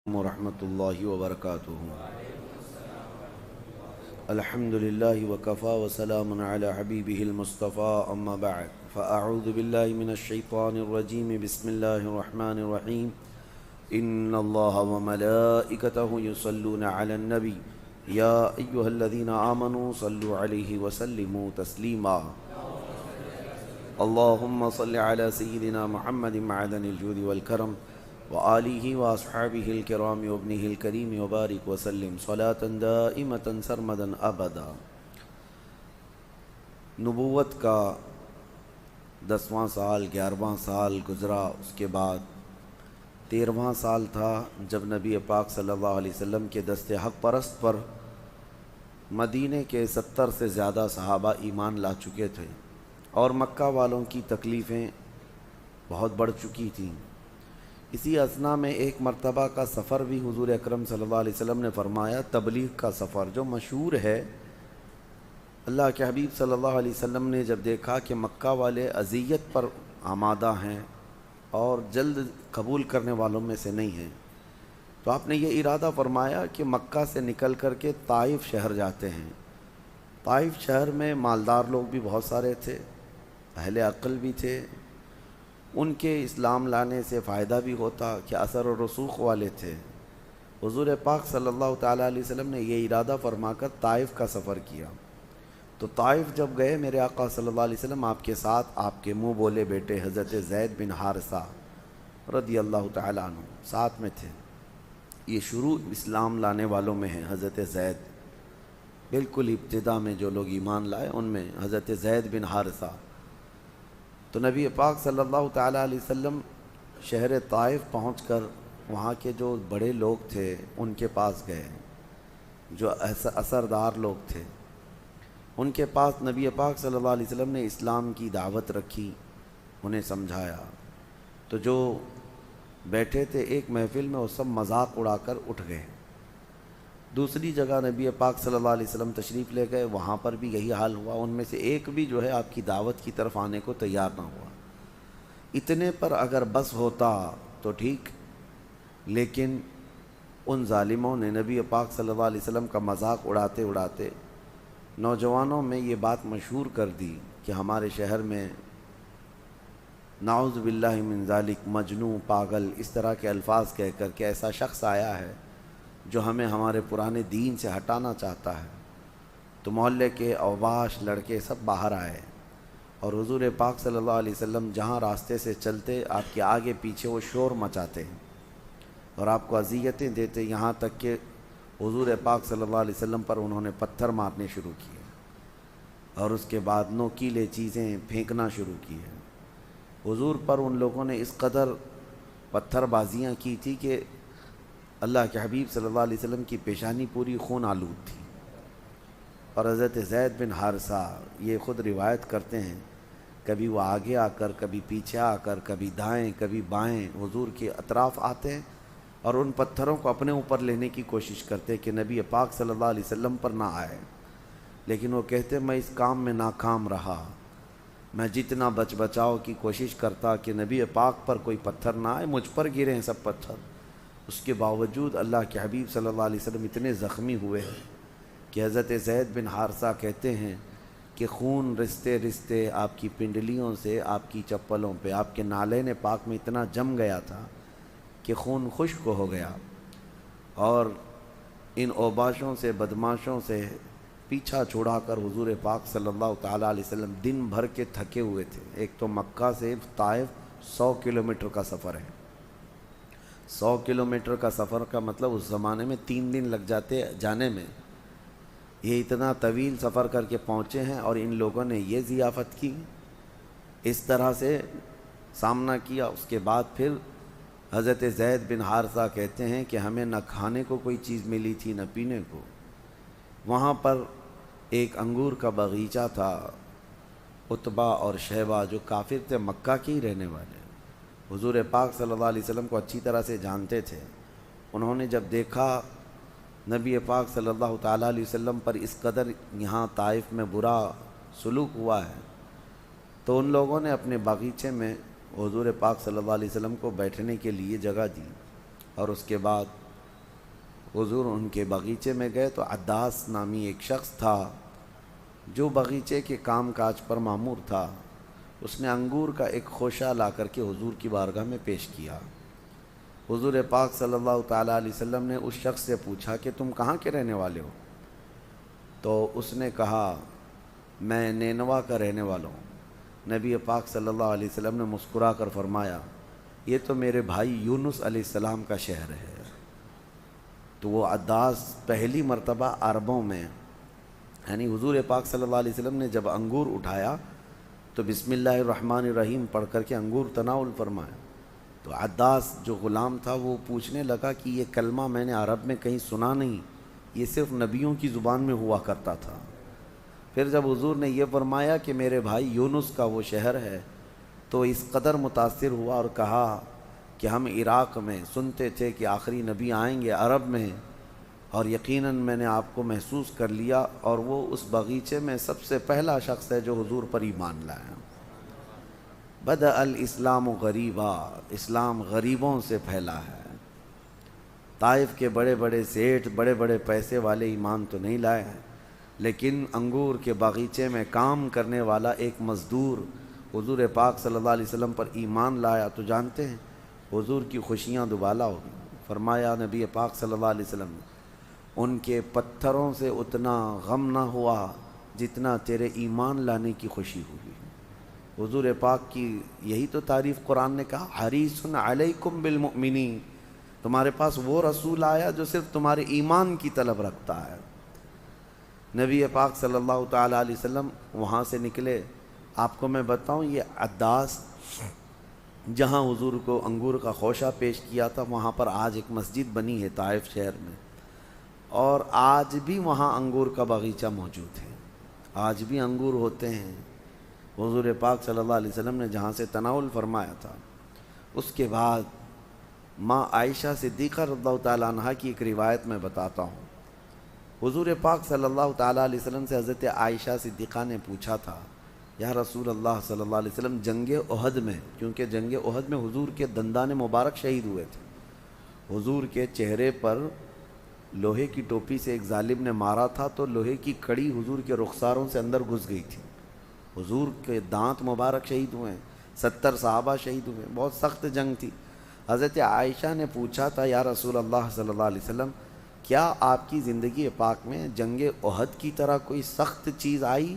ورحمۃ اللہ وبرکاتہ۔ الحمد للہ وکفا وسلام علی حبیبہ المصطفیٰ اما بعد فاعوذ باللہ من الشیطان الرجیم بسم اللہ الرحمن الرحیم ان اللہ وملائکتہ یصلون علی النبی یا ایہا الذین آمنوا صلوا علیہ وسلموا تسلیما اللہم صل علی سیدنا محمد معدن الجود والکرم وآلہ واصحابہ الکرام وابنہ الکریم وبارک وسلم صلاۃ دائمۃ سرمدا ابدا۔ نبوت کا 10واں سال 11واں سال گزرا، اس کے بعد 13واں سال تھا جب نبی پاک صلی اللہ علیہ وسلم کے دست حق پرست پر مدینے کے 70 سے زیادہ صحابہ ایمان لا چکے تھے اور مکہ والوں کی تکلیفیں بہت بڑھ چکی تھیں۔ اسی اثنا میں ایک مرتبہ کا سفر بھی حضور اکرم صلی اللہ علیہ وسلم نے فرمایا، تبلیغ کا سفر جو مشہور ہے۔ اللہ کے حبیب صلی اللہ علیہ وسلم نے جب دیکھا کہ مکہ والے اذیت پر آمادہ ہیں اور جلد قبول کرنے والوں میں سے نہیں ہیں، تو آپ نے یہ ارادہ فرمایا کہ مکہ سے نکل کر کے طائف شہر جاتے ہیں۔ طائف شہر میں مالدار لوگ بھی بہت سارے تھے، اہل عقل بھی تھے، ان کے اسلام لانے سے فائدہ بھی ہوتا کہ اثر و رسوخ والے تھے۔ حضور پاک صلی اللہ تعالیٰ علیہ وسلم نے یہ ارادہ فرما کر طائف کا سفر کیا۔ تو طائف جب گئے، میرے آقا صلی اللہ علیہ وسلم آپ کے ساتھ آپ کے منہ بولے بیٹے حضرت زید بن حارثہ رضی اللہ تعالیٰ عنہ ساتھ میں تھے۔ یہ شروع اسلام لانے والوں میں ہیں حضرت زید، بالکل ابتدا میں جو لوگ ایمان لائے ان میں حضرت زید بن حارثہ۔ تو نبی پاک صلی اللہ تعالیٰ علیہ وسلم شہر طائف پہنچ کر وہاں کے جو بڑے لوگ تھے ان کے پاس گئے، جو اثردار لوگ تھے ان کے پاس نبی پاک صلی اللہ علیہ وسلم نے اسلام کی دعوت رکھی، انہیں سمجھایا۔ تو جو بیٹھے تھے ایک محفل میں وہ سب مذاق اڑا کر اٹھ گئے۔ دوسری جگہ نبی پاک صلی اللہ علیہ وسلم تشریف لے گئے، وہاں پر بھی یہی حال ہوا، ان میں سے ایک بھی جو ہے آپ کی دعوت کی طرف آنے کو تیار نہ ہوا۔ اتنے پر اگر بس ہوتا تو ٹھیک، لیکن ان ظالموں نے نبی پاک صلی اللہ علیہ وسلم کا مذاق اڑاتے اڑاتے نوجوانوں میں یہ بات مشہور کر دی کہ ہمارے شہر میں نعوذ باللہ من ذالک مجنون، پاگل، اس طرح کے الفاظ کہہ کر کہ ایسا شخص آیا ہے جو ہمیں ہمارے پرانے دین سے ہٹانا چاہتا ہے۔ تو محلے کے اوباش لڑکے سب باہر آئے اور حضور پاک صلی اللہ علیہ وسلم جہاں راستے سے چلتے آپ کے آگے پیچھے وہ شور مچاتے اور آپ کو اذیتیں دیتے، یہاں تک کہ حضور پاک صلی اللہ علیہ وسلم پر انہوں نے پتھر مارنے شروع کیے اور اس کے بعد نوکیلے چیزیں پھینکنا شروع کیے۔ حضور پر ان لوگوں نے اس قدر پتھر بازیاں کی تھی کہ اللہ کے حبیب صلی اللہ علیہ وسلم کی پیشانی پوری خون آلود تھی۔ اور حضرت زید بن حارثہ یہ خود روایت کرتے ہیں، کبھی وہ آگے آ کر، کبھی پیچھے آ کر، کبھی دائیں کبھی بائیں حضور کے اطراف آتے ہیں اور ان پتھروں کو اپنے اوپر لینے کی کوشش کرتے کہ نبی پاک صلی اللہ علیہ وسلم پر نہ آئے، لیکن وہ کہتے میں اس کام میں ناکام رہا، میں جتنا بچ بچاؤ کی کوشش کرتا کہ نبی پاک پر کوئی پتھر نہ آئے، مجھ پر گرے ہیں سب پتھر۔ اس کے باوجود اللہ کے حبیب صلی اللہ علیہ وسلم اتنے زخمی ہوئے کہ حضرت زید بن حارثہ کہتے ہیں کہ خون رستے رستے آپ کی پنڈلیوں سے، آپ کی چپلوں پہ، آپ کے نالین پاک میں اتنا جم گیا تھا کہ خون خشک ہو گیا۔ اور ان اوباشوں سے، بدماشوں سے پیچھا چھوڑا کر حضور پاک صلی اللہ تعالیٰ علیہ وسلم دن بھر کے تھکے ہوئے تھے۔ ایک تو مکہ سے طائف 100 کلومیٹر کا سفر ہے، 100 کلومیٹر کا سفر کا مطلب اس زمانے میں 3 دن لگ جاتے جانے میں، یہ اتنا طویل سفر کر کے پہنچے ہیں اور ان لوگوں نے یہ ضیافت کی، اس طرح سے سامنا کیا۔ اس کے بعد پھر حضرت زید بن حارثہ کہتے ہیں کہ ہمیں نہ کھانے کو کوئی چیز ملی تھی نہ پینے کو۔ وہاں پر ایک انگور کا باغیچہ تھا، عتبہ اور شیبہ جو کافر تھے، مکہ کے ہی رہنے والے، حضور پاک صلی اللہ علیہ وسلم کو اچھی طرح سے جانتے تھے۔ انہوں نے جب دیکھا نبی پاک صلی اللہ تعالیٰ علیہ وسلم پر اس قدر یہاں طائف میں برا سلوک ہوا ہے، تو ان لوگوں نے اپنے باغیچے میں حضور پاک صلی اللہ علیہ وسلم کو بیٹھنے کے لیے جگہ دی اور اس کے بعد حضور ان کے باغیچے میں گئے تو عداس نامی ایک شخص تھا جو باغیچے کے کام کاج پر مامور تھا. اس نے انگور کا ایک خوشہ لا کر کے حضور کی بارگاہ میں پیش کیا. حضور پاک صلی اللہ تعالیٰ علیہ وسلم نے اس شخص سے پوچھا کہ تم کہاں کے رہنے والے ہو؟ تو اس نے کہا میں نینوا کا رہنے والا ہوں. نبی پاک صلی اللہ علیہ وسلم نے مسکرا کر فرمایا یہ تو میرے بھائی یونس علیہ السلام کا شہر ہے. تو وہ عداس پہلی مرتبہ عربوں میں یعنی حضور پاک صلی اللہ علیہ وسلم نے جب انگور اٹھایا تو بسم اللہ الرحمن الرحیم پڑھ کر کے انگور تناول فرمایا. تو عداس جو غلام تھا وہ پوچھنے لگا کہ یہ کلمہ میں نے عرب میں کہیں سنا نہیں، یہ صرف نبیوں کی زبان میں ہوا کرتا تھا. پھر جب حضور نے یہ فرمایا کہ میرے بھائی یونس کا وہ شہر ہے تو اس قدر متاثر ہوا اور کہا کہ ہم عراق میں سنتے تھے کہ آخری نبی آئیں گے عرب میں، اور یقیناً میں نے آپ کو محسوس کر لیا اور وہ اس باغیچے میں سب سے پہلا شخص ہے جو حضور پر ایمان لایا. بدأ الاسلام غریبا، اسلام غریبوں سے پھیلا ہے. طائف کے بڑے بڑے سیٹھ بڑے بڑے پیسے والے ایمان تو نہیں لائے ہیں، لیکن انگور کے باغیچے میں کام کرنے والا ایک مزدور حضور پاک صلی اللہ علیہ وسلم پر ایمان لایا تو جانتے ہیں حضور کی خوشیاں دوبالا ہو گئی. فرمایا نبی پاک صلی اللہ علیہ وسلم نے ان کے پتھروں سے اتنا غم نہ ہوا جتنا تیرے ایمان لانے کی خوشی ہوئی. حضور پاک کی یہی تو تعریف قرآن نے کہا حریص علیکم بالمؤمنین، تمہارے پاس وہ رسول آیا جو صرف تمہارے ایمان کی طلب رکھتا ہے. نبی پاک صلی اللہ تعالیٰ علیہ وسلم وہاں سے نکلے. آپ کو میں بتاؤں یہ عداس جہاں حضور کو انگور کا خوشہ پیش کیا تھا وہاں پر آج ایک مسجد بنی ہے طائف شہر میں، اور آج بھی وہاں انگور کا باغیچہ موجود ہے، آج بھی انگور ہوتے ہیں. حضور پاک صلی اللہ علیہ وسلم نے جہاں سے تناول فرمایا تھا. اس کے بعد ماں عائشہ صدیقہ رضی اللہ تعالیٰ عنہ کی ایک روایت میں بتاتا ہوں. حضور پاک صلی اللہ تعالیٰ علیہ وسلم سے حضرت عائشہ صدیقہ نے پوچھا تھا یا رسول اللہ صلی اللہ علیہ وسلم جنگ احد میں، کیونکہ جنگ احد میں حضور کے دندان مبارک شہید ہوئے تھے، حضور کے چہرے پر لوہے کی ٹوپی سے ایک ظالم نے مارا تھا تو لوہے کی کڑی حضور کے رخساروں سے اندر گھس گئی تھی. حضور کے دانت مبارک شہید ہوئے، 70 صحابہ شہید ہوئے، بہت سخت جنگ تھی. حضرت عائشہ نے پوچھا تھا یا رسول اللہ صلی اللہ علیہ وسلم کیا آپ کی زندگی پاک میں جنگ احد کی طرح کوئی سخت چیز آئی؟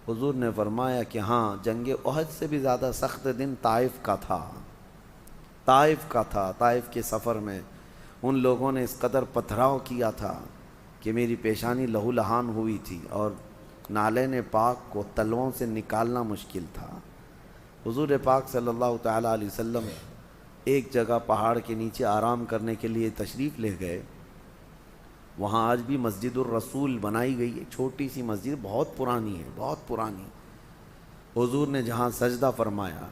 حضور نے فرمایا کہ ہاں، جنگ احد سے بھی زیادہ سخت دن طائف کا تھا. طائف کا تھا. طائف کے سفر میں ان لوگوں نے اس قدر پتھراؤ کیا تھا کہ میری پیشانی لہو لہان ہوئی تھی اور نالین پاک کو تلووں سے نکالنا مشکل تھا. حضور پاک صلی اللہ تعالیٰ علیہ وسلم ایک جگہ پہاڑ کے نیچے آرام کرنے کے لیے تشریف لے گئے. وہاں آج بھی مسجد الرسول بنائی گئی ہے، چھوٹی سی مسجد، بہت پرانی ہے، بہت پرانی. حضور نے جہاں سجدہ فرمایا،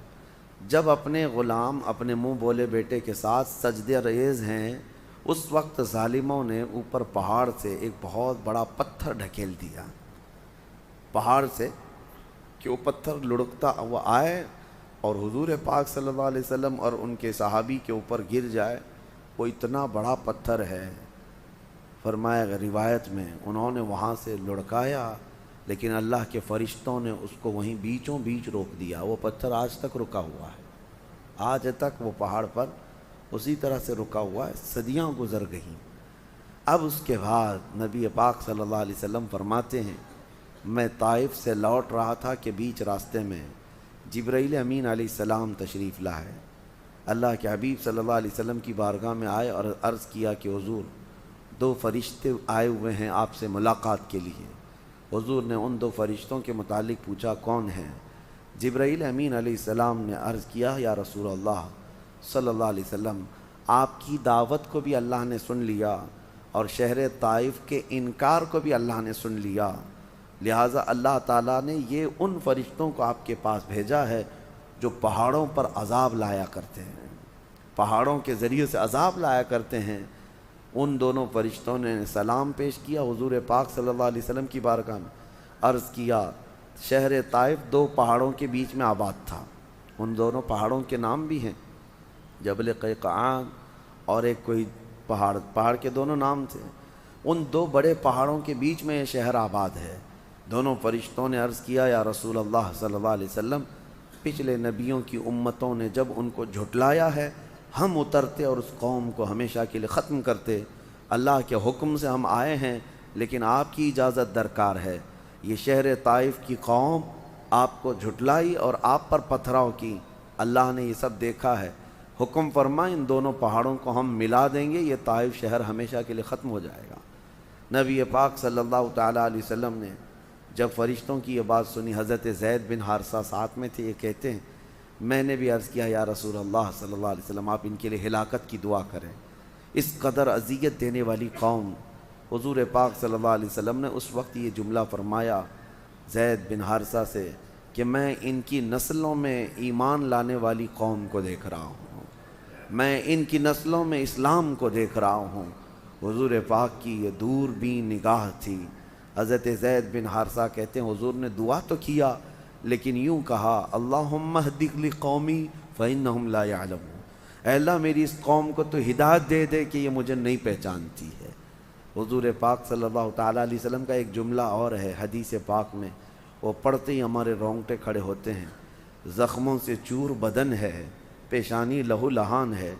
جب اپنے غلام اپنے منہ بولے بیٹے کے ساتھ سجدے ریز ہیں، اس وقت ظالموں نے اوپر پہاڑ سے ایک بہت بڑا پتھر ڈھکیل دیا. پہاڑ سے کہ وہ پتھر لڑکتا ہوا آئے اور حضور پاک صلی اللہ علیہ وسلم اور ان کے صحابی کے اوپر گر جائے. وہ اتنا بڑا پتھر ہے. فرمایا روایت میں انہوں نے وہاں سے لڑکایا لیکن اللہ کے فرشتوں نے اس کو وہیں بیچوں بیچ روک دیا. وہ پتھر آج تک رکا ہوا ہے، آج تک وہ پہاڑ پر اسی طرح سے رکا ہوا ہے. صدیاں گزر گئیں. اب اس کے بعد نبی پاک صلی اللہ علیہ وسلم فرماتے ہیں میں طائف سے لوٹ رہا تھا کہ بیچ راستے میں جبرائیل امین علیہ السلام تشریف لائے. اللہ کے حبیب صلی اللہ علیہ وسلم کی بارگاہ میں آئے اور عرض کیا کہ حضور 2 فرشتے آئے ہوئے ہیں آپ سے ملاقات کے لیے. حضور نے ان 2 فرشتوں کے متعلق پوچھا کون ہیں؟ جبرائیل امین علیہ السلام نے عرض کیا یا رسول اللہ صلی اللہ علیہ وسلم آپ کی دعوت کو بھی اللہ نے سن لیا اور شہر طائف کے انکار کو بھی اللہ نے سن لیا، لہٰذا اللہ تعالیٰ نے یہ ان فرشتوں کو آپ کے پاس بھیجا ہے جو پہاڑوں پر عذاب لایا کرتے ہیں، پہاڑوں کے ذریعے سے عذاب لایا کرتے ہیں. ان دونوں فرشتوں نے سلام پیش کیا حضور پاک صلی اللہ علیہ وسلم کی بارگاہ میں. عرض کیا شہر طائف 2 پہاڑوں کے بیچ میں آباد تھا. ان دونوں پہاڑوں کے نام بھی ہیں، جبل قیقعان اور ایک کوئی پہاڑ کے دونوں نام تھے، ان دو بڑے پہاڑوں کے بیچ میں یہ شہر آباد ہے۔ دونوں فرشتوں نے عرض کیا یا رسول اللہ صلی اللہ علیہ وسلم، پچھلے نبیوں کی امتوں نے جب ان کو جھٹلایا ہے، ہم اترتے اور اس قوم کو ہمیشہ کے لیے ختم کرتے۔ اللہ کے حکم سے ہم آئے ہیں، لیکن آپ کی اجازت درکار ہے۔ یہ شہر طائف کی قوم آپ کو جھٹلائی اور آپ پر پتھراؤ کی، اللہ نے یہ سب دیکھا ہے، حکم فرما ان دونوں پہاڑوں کو ہم ملا دیں گے، یہ طائف شہر ہمیشہ کے لیے ختم ہو جائے گا۔ نبی پاک صلی اللہ تعالیٰ علیہ وسلم نے جب فرشتوں کی یہ بات سنی، حضرت زید بن حارثہ ساتھ میں تھے، یہ کہتے ہیں میں نے بھی عرض کیا یا رسول اللہ صلی اللہ علیہ وسلم، آپ ان کے لیے ہلاکت کی دعا کریں۔ اس قدر اذیت دینے والی قوم، حضور پاک صلی اللہ علیہ وسلم نے اس وقت یہ جملہ فرمایا زید بن حارثہ سے کہ میں ان کی نسلوں میں ایمان لانے والی قوم کو دیکھ رہا ہوں، میں ان کی نسلوں میں اسلام کو دیکھ رہا ہوں۔ حضور پاک کی یہ دور بین نگاہ تھی۔ حضرت زید بن حارثہ کہتے ہیں حضور نے دعا تو کیا، لیکن یوں کہا اللہم اہد لقومی فإنہم لا یعلمون، اے اللہ میری اس قوم کو تو ہدایت دے دے کہ یہ مجھے نہیں پہچانتی ہے۔ حضور پاک صلی اللہ تعالیٰ علیہ وسلم کا ایک جملہ اور ہے حدیث پاک میں، وہ پڑھتے ہی ہمارے رونگٹے کھڑے ہوتے ہیں۔ زخموں سے چور بدن ہے، پیشانی لہو لہان ہے،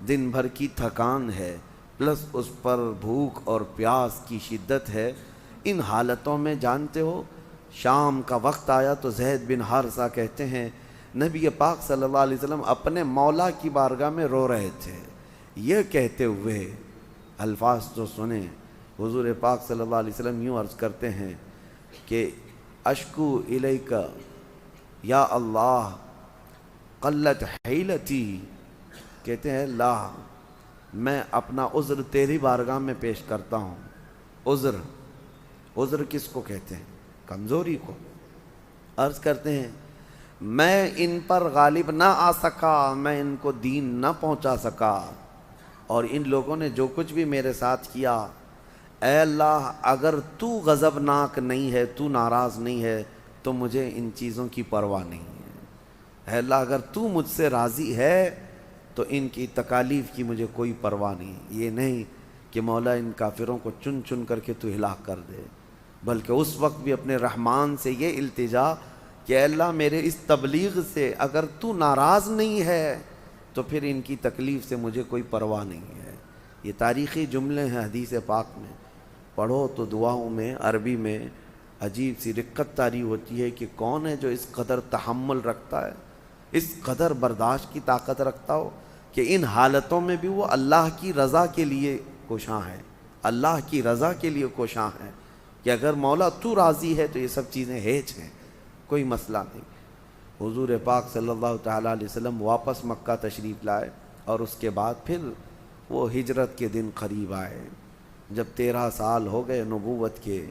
دن بھر کی تھکان ہے، پلس اس پر بھوک اور پیاس کی شدت ہے۔ ان حالتوں میں جانتے ہو شام کا وقت آیا تو زید بن حارثہ کہتے ہیں نبی پاک صلی اللہ علیہ وسلم اپنے مولا کی بارگاہ میں رو رہے تھے، یہ کہتے ہوئے الفاظ تو سنیں، حضور پاک صلی اللہ علیہ وسلم یوں عرض کرتے ہیں کہ اشکو الیک یا اللہ قلت حیلتی، کہتے ہیں اللہ میں اپنا عذر تیری بارگاہ میں پیش کرتا ہوں۔ عذر کس کو کہتے ہیں؟ کمزوری کو۔ عرض کرتے ہیں میں ان پر غالب نہ آ سکا، میں ان کو دین نہ پہنچا سکا، اور ان لوگوں نے جو کچھ بھی میرے ساتھ کیا، اے اللہ اگر تو غضبناک نہیں ہے، تو ناراض نہیں ہے، تو مجھے ان چیزوں کی پرواہ نہیں ہے۔ اے اللہ اگر تو مجھ سے راضی ہے تو ان کی تکالیف کی مجھے کوئی پرواہ نہیں۔ یہ نہیں کہ مولا ان کافروں کو چن چن کر کے تو ہلاک کر دے، بلکہ اس وقت بھی اپنے رحمان سے یہ التجا کہ اے اللہ میرے اس تبلیغ سے اگر تو ناراض نہیں ہے تو پھر ان کی تکلیف سے مجھے کوئی پرواہ نہیں ہے۔ یہ تاریخی جملے ہیں حدیث پاک میں، پڑھو تو دعاؤں میں عربی میں عجیب سی رقت طاری ہوتی ہے کہ کون ہے جو اس قدر تحمل رکھتا ہے، اس قدر برداشت کی طاقت رکھتا ہو کہ ان حالتوں میں بھی وہ اللہ کی رضا کے لیے کوشاں ہے، اللہ کی رضا کے لیے کوشاں ہے کہ اگر مولا تو راضی ہے تو یہ سب چیزیں ہیچ ہیں، کوئی مسئلہ نہیں۔ حضور پاک صلی اللہ تعالیٰ علیہ وسلم واپس مکہ تشریف لائے، اور اس کے بعد پھر وہ ہجرت کے دن قریب آئے۔ جب 13 سال ہو گئے نبوت کے،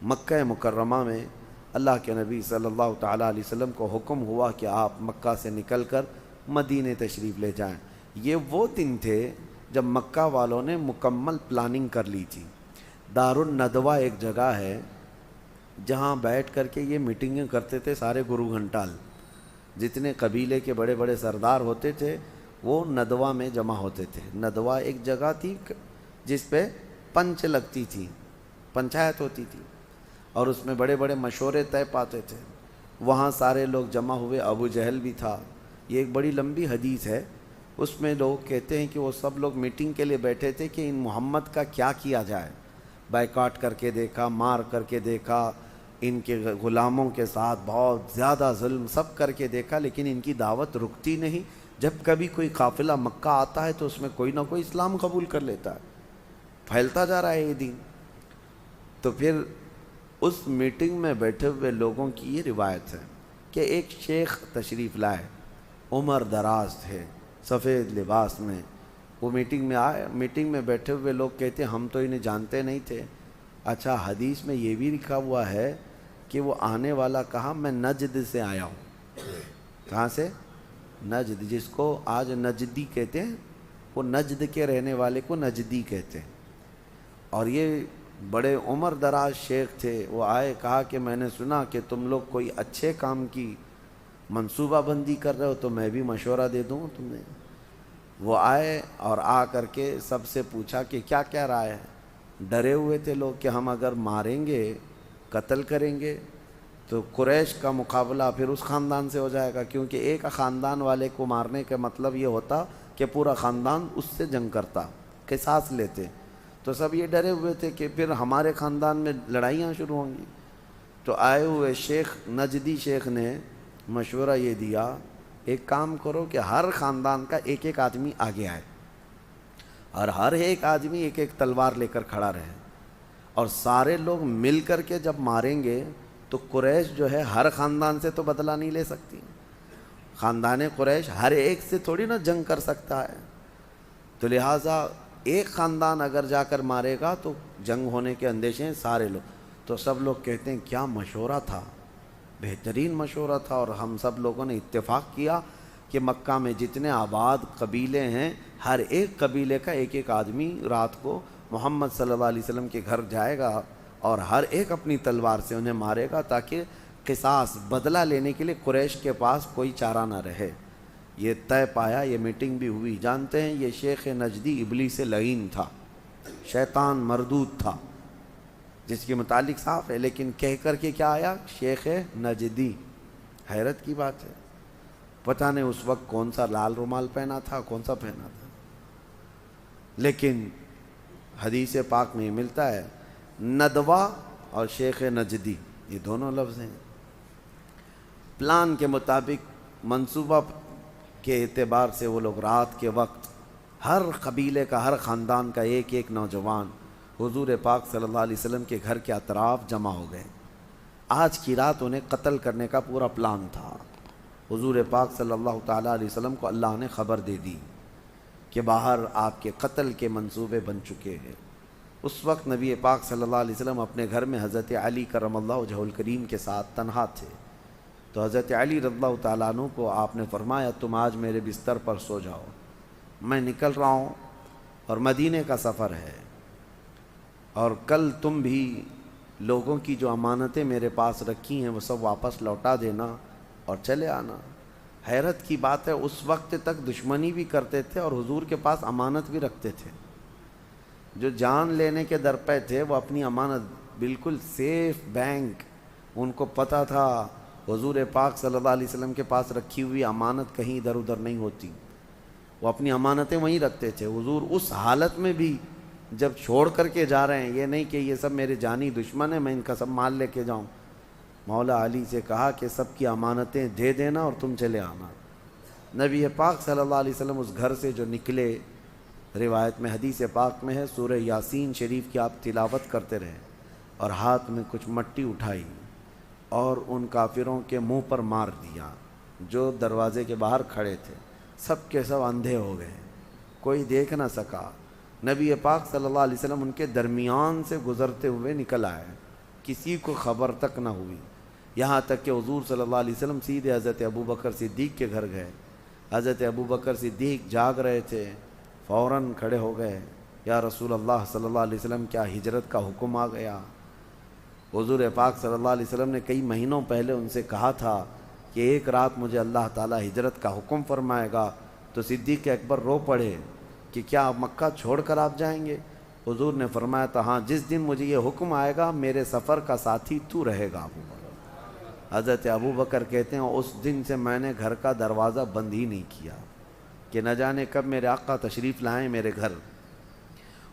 مکہ مکرمہ میں اللہ کے نبی صلی اللہ تعالیٰ علیہ وسلم کو حکم ہوا کہ آپ مکہ سے نکل کر مدینے تشریف لے جائیں۔ یہ وہ دن تھے جب مکہ والوں نے مکمل پلاننگ کر لی تھی۔ دار الندوہ ایک جگہ ہے جہاں بیٹھ کر کے یہ میٹنگیں کرتے تھے سارے گرو گھنٹال، جتنے قبیلے کے بڑے بڑے سردار ہوتے تھے وہ ندوہ میں جمع ہوتے تھے۔ ندوہ ایک جگہ تھی جس پہ پنچ لگتی تھی، پنچایت ہوتی تھی، اور اس میں بڑے بڑے مشورے طے پاتے تھے۔ وہاں سارے لوگ جمع ہوئے، ابو جہل بھی تھا۔ یہ ایک بڑی لمبی حدیث ہے، اس میں لوگ کہتے ہیں کہ وہ سب لوگ میٹنگ کے لیے بیٹھے تھے کہ ان محمد کا کیا کیا جائے۔ بائیکاٹ کر کے دیکھا، مار کر کے دیکھا، ان کے غلاموں کے ساتھ بہت زیادہ ظلم سب کر کے دیکھا، لیکن ان کی دعوت رکتی نہیں۔ جب کبھی کوئی قافلہ مکہ آتا ہے تو اس میں کوئی نہ کوئی اسلام قبول کر لیتا ہے، پھیلتا جا رہا ہے یہ دین۔ تو پھر اس میٹنگ میں بیٹھے ہوئے لوگوں کی یہ روایت ہے کہ ایک شیخ تشریف لائے، عمر دراز تھے، سفید لباس میں، وہ میٹنگ میں آئے۔ میٹنگ میں بیٹھے ہوئے لوگ کہتے ہم تو انہیں جانتے نہیں تھے۔ اچھا حدیث میں یہ بھی لکھا ہوا ہے کہ وہ آنے والا کہا میں نجد سے آیا ہوں۔ کہاں سے؟ نجد، جس کو آج نجدی کہتے ہیں، وہ نجد کے رہنے والے کو نجدی کہتے ہیں۔ اور یہ بڑے عمر دراز شیخ تھے، وہ آئے، کہا کہ میں نے سنا کہ تم لوگ کوئی اچھے کام کی منصوبہ بندی کر رہے ہو، تو میں بھی مشورہ دے دوں تمہیں۔ وہ آئے اور آ کر کے سب سے پوچھا کہ کیا کیا رائے ہے. ڈرے ہوئے تھے لوگ کہ ہم اگر ماریں گے، قتل کریں گے تو قریش کا مقابلہ پھر اس خاندان سے ہو جائے گا، کیونکہ ایک خاندان والے کو مارنے کا مطلب یہ ہوتا کہ پورا خاندان اس سے جنگ کرتا، قصاص لیتے. تو سب یہ ڈرے ہوئے تھے کہ پھر ہمارے خاندان میں لڑائیاں شروع ہوں گی. تو آئے ہوئے شیخ نجدی شیخ نے مشورہ یہ دیا، ایک کام کرو کہ ہر خاندان کا ایک ایک آدمی آگے آئے اور ہر ایک آدمی ایک ایک تلوار لے کر کھڑا رہے، اور سارے لوگ مل کر کے جب ماریں گے تو قریش جو ہے ہر خاندان سے تو بدلہ نہیں لے سکتی. خاندان قریش ہر ایک سے تھوڑی نا جنگ کر سکتا ہے، تو لہٰذا ایک خاندان اگر جا کر مارے گا تو جنگ ہونے کے اندیشے ہیں سارے لوگ. تو سب لوگ کہتے ہیں کیا مشورہ تھا، بہترین مشورہ تھا. اور ہم سب لوگوں نے اتفاق کیا کہ مکہ میں جتنے آباد قبیلے ہیں ہر ایک قبیلے کا ایک ایک آدمی رات کو محمد صلی اللہ علیہ وسلم کے گھر جائے گا اور ہر ایک اپنی تلوار سے انہیں مارے گا، تاکہ قصاص بدلہ لینے کے لیے قریش کے پاس کوئی چارہ نہ رہے. یہ طے پایا، یہ میٹنگ بھی ہوئی. جانتے ہیں یہ شیخ نجدی ابلیس لعین تھا، شیطان مردود تھا، جس کے متعلق صاف ہے، لیکن کہہ کر کے کیا آیا؟ شیخ نجدی. حیرت کی بات ہے، پتہ نہیں اس وقت کون سا لال رومال پہنا تھا، کون سا پہنا تھا، لیکن حدیث پاک میں ملتا ہے ندوہ اور شیخ نجدی، یہ دونوں لفظ ہیں. پلان کے مطابق منصوبہ کے اعتبار سے وہ لوگ رات کے وقت ہر قبیلے کا، ہر خاندان کا ایک ایک نوجوان حضور پاک صلی اللہ علیہ وسلم کے گھر کے اطراف جمع ہو گئے. آج کی رات انہیں قتل کرنے کا پورا پلان تھا. حضور پاک صلی اللہ تعالیٰ علیہ وسلم کو اللہ نے خبر دے دی کہ باہر آپ کے قتل کے منصوبے بن چکے ہیں. اس وقت نبی پاک صلی اللہ علیہ وسلم اپنے گھر میں حضرت علی کرم اللہ وجہہ الکریم کے ساتھ تنہا تھے. تو حضرت علی رضی اللہ تعالیٰ عنہ کو آپ نے فرمایا تم آج میرے بستر پر سو جاؤ، میں نکل رہا ہوں اور مدینے کا سفر ہے، اور کل تم بھی لوگوں کی جو امانتیں میرے پاس رکھی ہیں وہ سب واپس لوٹا دینا اور چلے آنا. حیرت کی بات ہے، اس وقت تک دشمنی بھی کرتے تھے اور حضور کے پاس امانت بھی رکھتے تھے. جو جان لینے کے در پہ تھے وہ اپنی امانت بالکل سیف بینک، ان کو پتہ تھا حضور پاک صلی اللہ علیہ وسلم کے پاس رکھی ہوئی امانت کہیں ادھر ادھر نہیں ہوتی، وہ اپنی امانتیں وہیں رکھتے تھے. حضور اس حالت میں بھی جب چھوڑ کر کے جا رہے ہیں، یہ نہیں کہ یہ سب میرے جانی دشمن ہیں میں ان کا سب مال لے کے جاؤں، مولا علی سے کہا کہ سب کی امانتیں دے دینا اور تم چلے آنا. نبی پاک صلی اللہ علیہ وسلم اس گھر سے جو نکلے، روایت میں حدیث پاک میں ہے سورہ یاسین شریف کی آپ تلاوت کرتے رہے اور ہاتھ میں کچھ مٹی اٹھائی اور ان کافروں کے منہ پر مار دیا جو دروازے کے باہر کھڑے تھے. سب کے سب اندھے ہو گئے، کوئی دیکھ نہ سکا. نبی پاک صلی اللہ علیہ وسلم ان کے درمیان سے گزرتے ہوئے نکل آئے، کسی کو خبر تک نہ ہوئی. یہاں تک کہ حضور صلی اللہ علیہ وسلم سیدھے حضرت ابوبکر صدیق کے گھر گئے. حضرت ابوبکر صدیق جاگ رہے تھے، فوراً کھڑے ہو گئے، یا رسول اللہ صلی اللہ علیہ وسلم کیا ہجرت کا حکم آ گیا؟ حضور پاک صلی اللہ علیہ وسلم نے کئی مہینوں پہلے ان سے کہا تھا کہ ایک رات مجھے اللہ تعالیٰ ہجرت کا حکم فرمائے گا. تو صدیق اکبر رو پڑے کہ کیا آپ مکہ چھوڑ کر آپ جائیں گے؟ حضور نے فرمایا تھا ہاں، جس دن مجھے یہ حکم آئے گا میرے سفر کا ساتھی تو رہے گا. حضرت ابوبکر کہتے ہیں اس دن سے میں نے گھر کا دروازہ بند ہی نہیں کیا کہ نہ جانے کب میرے آقا تشریف لائیں میرے گھر.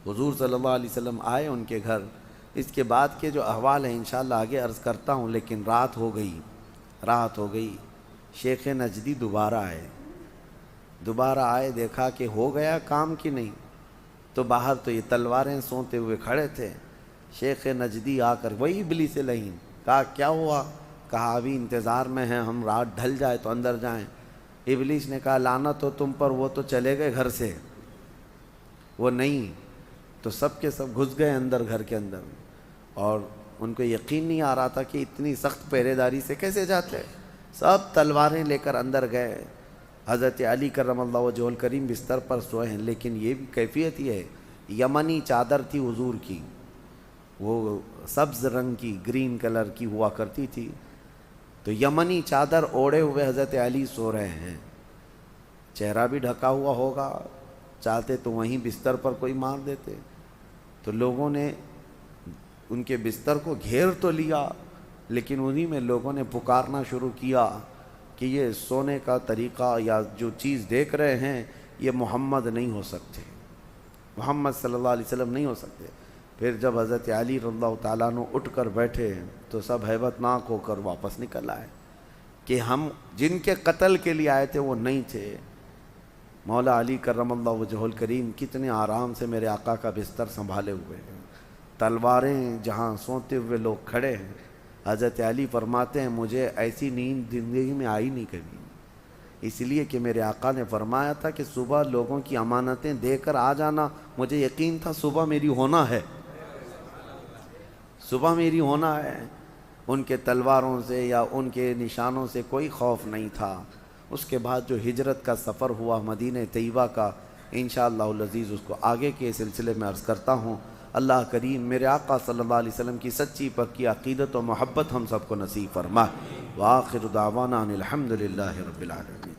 حضور صلی اللہ علیہ وسلم آئے ان کے گھر. اس کے بعد کے جو احوال ہیں انشاءاللہ آگے عرض کرتا ہوں، لیکن رات ہو گئی. شیخ نجدی دوبارہ آئے، دیکھا کہ ہو گیا کام کی نہیں. تو باہر تو یہ تلواریں سونتے ہوئے کھڑے تھے. شیخ نجدی آ کر وہی ابلیس لعین کہا کیا ہوا؟ کہا ابھی انتظار میں ہیں ہم، رات ڈھل جائے تو اندر جائیں. ابلیس نے کہا لعنت ہو تم پر، وہ تو چلے گئے گھر سے، وہ نہیں. تو سب کے سب گھس گئے اندر گھر کے اندر، اور ان کو یقین نہیں آ رہا تھا کہ اتنی سخت پہرے داری سے کیسے جاتے. سب تلواریں لے کر اندر گئے. حضرت علی کرم اللہ وجہہ الکریم بستر پر سوئے ہیں، لیکن یہ بھی کیفیت یہ ہے، یمنی چادر تھی حضور کی، وہ سبز رنگ کی، گرین کلر کی ہوا کرتی تھی. تو یمنی چادر اوڑھے ہوئے حضرت علی سو رہے ہیں، چہرہ بھی ڈھکا ہوا ہوگا، چاہتے تو وہیں بستر پر کوئی مار دیتے. تو لوگوں نے ان کے بستر کو گھیر تو لیا، لیکن انہی میں لوگوں نے پکارنا شروع کیا کہ یہ سونے کا طریقہ یا جو چیز دیکھ رہے ہیں یہ محمد نہیں ہو سکتے، محمد صلی اللہ علیہ وسلم نہیں ہو سکتے. پھر جب حضرت علی رضی اللہ تعالیٰ عنہ اٹھ کر بیٹھے تو سب ہیبت ناک ہو کر واپس نکل آئے کہ ہم جن کے قتل کے لیے آئے تھے وہ نہیں تھے. مولا علی کرم اللہ وجہہ الکریم کتنے آرام سے میرے آقا کا بستر سنبھالے ہوئے ہیں، تلواریں جہاں سوتے ہوئے لوگ کھڑے ہیں. حضرت علی فرماتے ہیں مجھے ایسی نیند زندگی میں آئی نہیں کبھی، اس لیے کہ میرے آقا نے فرمایا تھا کہ صبح لوگوں کی امانتیں دے کر آ جانا. مجھے یقین تھا صبح میری ہونا ہے، صبح میری ہونا ہے. ان کے تلواروں سے یا ان کے نشانوں سے کوئی خوف نہیں تھا. اس کے بعد جو ہجرت کا سفر ہوا مدینہ طیبہ کا، انشاءاللہ العزیز اس کو آگے کے سلسلے میں عرض کرتا ہوں. اللہ کریم میرے آقا صلی اللہ علیہ وسلم کی سچی پکی عقیدت و محبت ہم سب کو نصیب فرمائے. وآخر دعوانا ان الحمد للہ رب العالمین.